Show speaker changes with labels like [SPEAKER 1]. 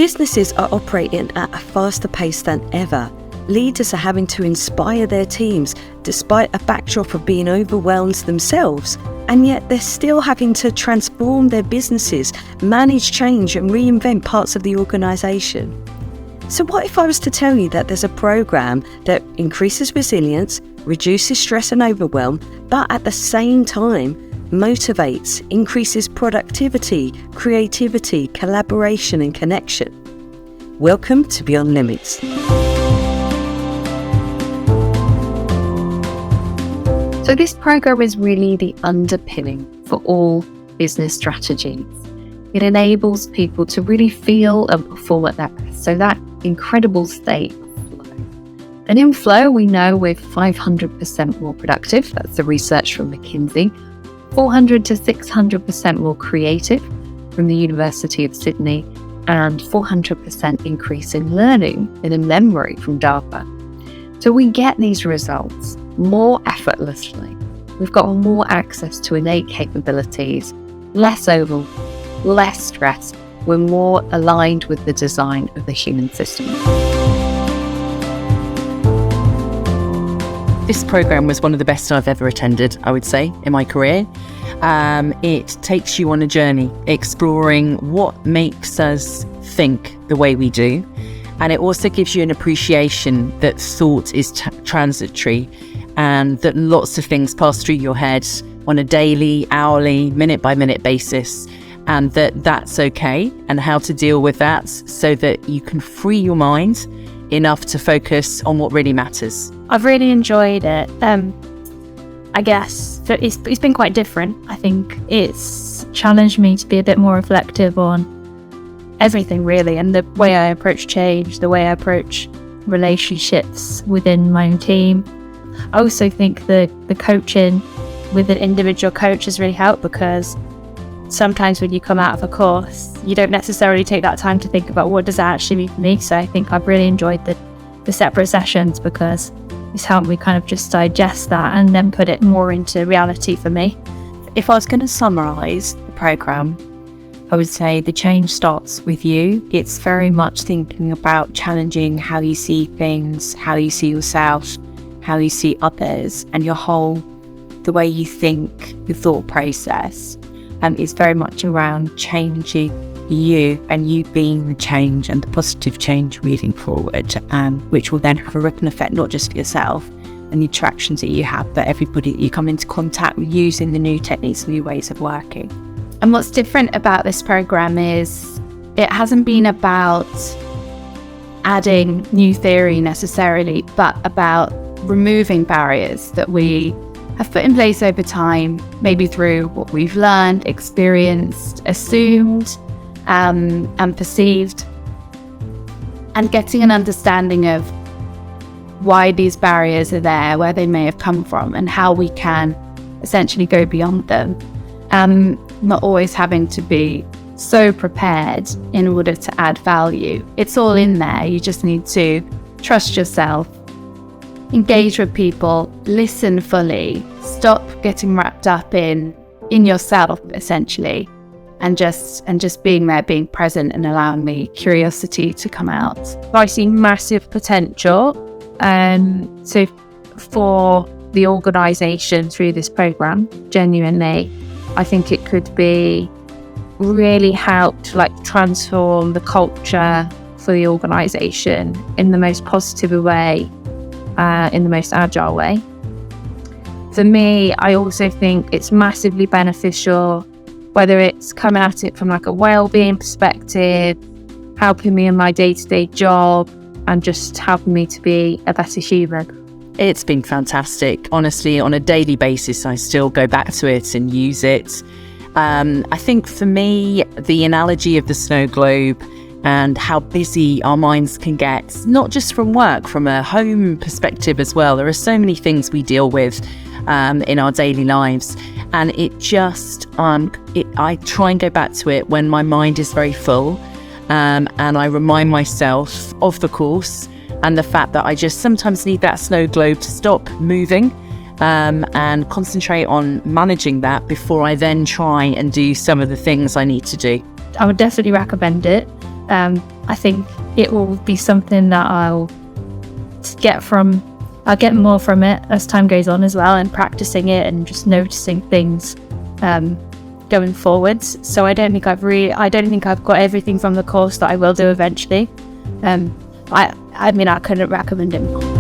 [SPEAKER 1] Businesses are operating at a faster pace than ever. Leaders are having to inspire their teams despite a backdrop of being overwhelmed themselves, and yet they're still having to transform their businesses, manage change and reinvent parts of the organisation. So what if I was to tell you that there's a programme that increases resilience, reduces stress and overwhelm, but at the same time motivates, increases productivity, creativity, collaboration and connection? Welcome to Beyond Limits.
[SPEAKER 2] So this program is really the underpinning for all business strategies. It enables people to really feel and perform at their best. So that incredible state of flow. And in flow, we know we're 500% more productive. That's the research from McKinsey. 400 to 600% more creative from the University of Sydney, and 400% increase in learning and in memory from DARPA. So we get these results more effortlessly. We've got more access to innate capabilities, less overwhelm, less stress. We're more aligned with the design of the human system.
[SPEAKER 3] This program was one of the best I've ever attended, I would say, in my career. It takes you on a journey exploring what makes us think the way we do. And it also gives you an appreciation that thought is transitory, and that lots of things pass through your head on a daily, hourly, minute-by-minute basis, and that's okay, and how to deal with that so that you can free your mind enough to focus on what really matters.
[SPEAKER 4] I've really enjoyed it. I guess it's been quite different. I think it's challenged me to be a bit more reflective on everything really, and the way I approach change, the way I approach relationships within my own team. I also think the coaching with an individual coach has really helped, because sometimes when you come out of a course, you don't necessarily take that time to think about what does that actually mean for me. So I think I've really enjoyed the separate sessions, because it's helped me kind of just digest that and then put it more into reality for me.
[SPEAKER 5] If I was going to summarise the programme, I would say the change starts with you. It's very much thinking about challenging how you see things, how you see yourself, how you see others, and the way you think, your thought process. Is very much around changing you, and you being the change and the positive change moving forward, which will then have a ripple effect, not just for yourself and the interactions that you have, but everybody that you come into contact with, using the new techniques, new ways of working.
[SPEAKER 6] And what's different about this program is it hasn't been about adding new theory necessarily, but about removing barriers that we have put in place over time, maybe through what we've learned, experienced, assumed, and perceived, and getting an understanding of why these barriers are there, where they may have come from, and how we can essentially go beyond them. Not always having to be so prepared in order to add value. It's all in there. You just need to trust yourself, engage with people, listen fully, stop getting wrapped up in yourself essentially, and just being there, being present, and allowing the curiosity to come out.
[SPEAKER 4] I see massive potential so for the organisation through this programme. Genuinely, I think it could be really help to transform the culture for the organisation in the most positive way, in the most agile way. For me, I also think it's massively beneficial, whether it's coming at it from a well-being perspective, helping me in my day-to-day job, and just helping me to be a better human.
[SPEAKER 3] It's been fantastic. Honestly, on a daily basis, I still go back to it and use it. I think for me, the analogy of the snow globe and how busy our minds can get, not just from work, from a home perspective as well. There are so many things we deal with in our daily lives, and it just, I try and go back to it when my mind is very full, and I remind myself of the course and the fact that I just sometimes need that snow globe to stop moving and concentrate on managing that before I then try and do some of the things I need to do.
[SPEAKER 4] I would definitely recommend it. I think it will be something that I'll get more from it as time goes on as well, and practicing it and just noticing things going forwards. So I don't think I've got everything from the course that I will do eventually. I mean, I couldn't recommend it more.